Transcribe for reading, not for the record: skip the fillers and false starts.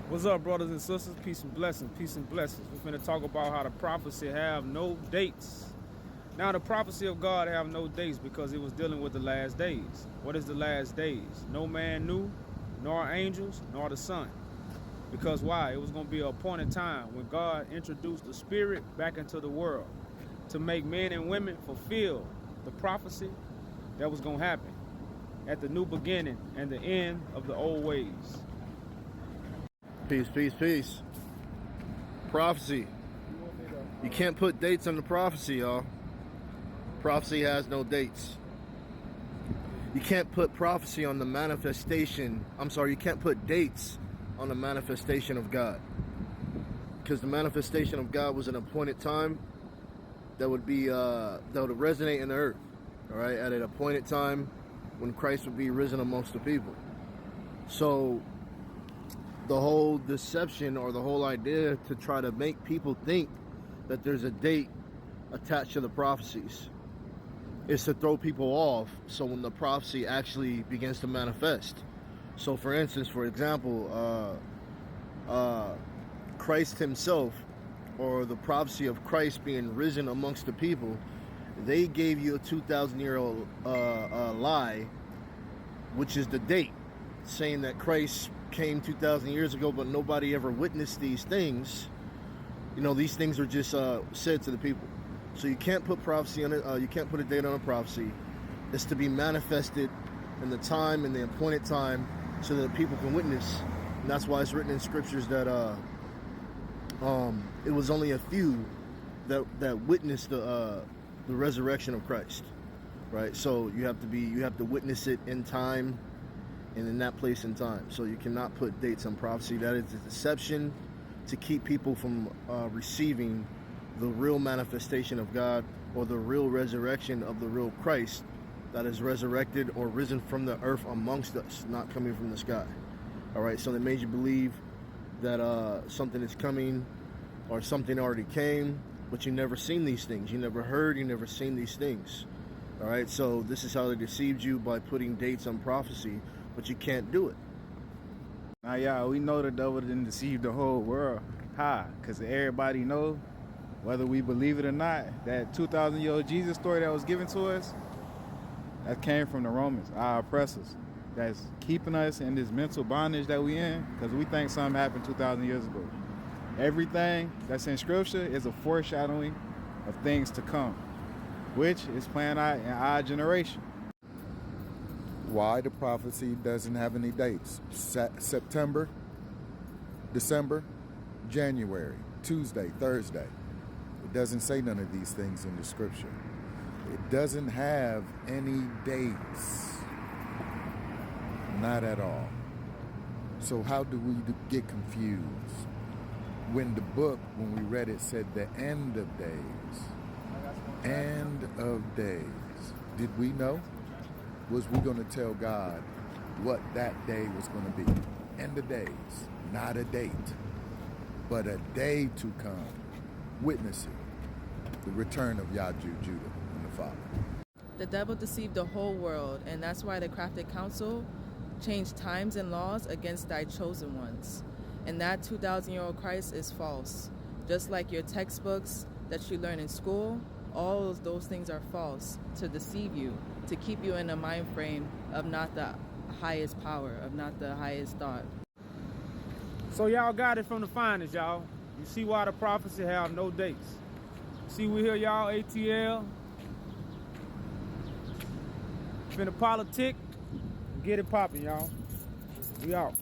What's up, brothers and sisters? Peace and blessings, peace and blessings. We're finna talk about how the prophecy have no dates. Now, the prophecy of God have no dates because it was dealing with the last days. What is the last days? No man knew, nor angels, nor the Son. Because why? It was going to be an appointed time when God introduced the Spirit back into the world to make men and women fulfill the prophecy that was going to happen at the new beginning and the end of the old ways. Peace, peace, peace. Prophecy. You can't put dates on the prophecy, y'all. Prophecy has no dates. You can't put prophecy on the manifestation. You can't put dates on the manifestation of God. Because the manifestation of God was an appointed time that would resonate in the earth. All right, at an appointed time when Christ would be risen amongst the people. So the whole deception or the whole idea to try to make people think that there's a date attached to the prophecies is to throw people off so when the prophecy actually begins to manifest. So for instance, for example, Christ himself, or the prophecy of Christ being risen amongst the people, they gave you a 2,000-year-old lie, which is the date, saying that Christ came 2,000 years ago, but nobody ever witnessed these things. You know, these things are just said to the people. So you can't put prophecy on it. You can't put a date on a prophecy. It's to be manifested in the time, in the appointed time, so that people can witness. And that's why it's written in scriptures that it was only a few that witnessed the resurrection of Christ, right? So you have to witness it in time and in that place and time. So you cannot put dates on prophecy. That is a deception to keep people from receiving the real manifestation of God, or the real resurrection of the real Christ that is resurrected or risen from the earth amongst us, not coming from the sky. All right, so they made you believe that something is coming or something already came, but you never seen these things. You never heard, you never seen these things. All right, so this is how they deceived you, by putting dates on prophecy, but you can't do it. Now, y'all, we know the devil didn't deceive the whole world. How? Because everybody know, whether we believe it or not, that 2,000-year-old Jesus story that was given to us, that came from the Romans, our oppressors, that's keeping us in this mental bondage that we in, because we think something happened 2,000 years ago. Everything that's in Scripture is a foreshadowing of things to come, which is playing out in our generation. Why the prophecy doesn't have any dates? September, December, January, Tuesday, Thursday. It doesn't say none of these things in the scripture. It doesn't have any dates. Not at all. So how do we get confused? When the book, when we read it, said the end of days. End of days. Did we know? Was we going to tell God what that day was going to be? End of days. Not a date, but a day to come. Witnessing the return of Yajuj, Judah, and the Father. The devil deceived the whole world, and that's why the crafted council changed times and laws against thy chosen ones. And that 2,000-year-old Christ is false. Just like your textbooks that you learn in school, all of those things are false to deceive you, to keep you in a mind frame of not the highest power, of not the highest thought. So y'all got it from the finest, y'all. You see why the prophecy have no dates. See, we here, y'all, ATL. Finna politic, get it popping, y'all. We out.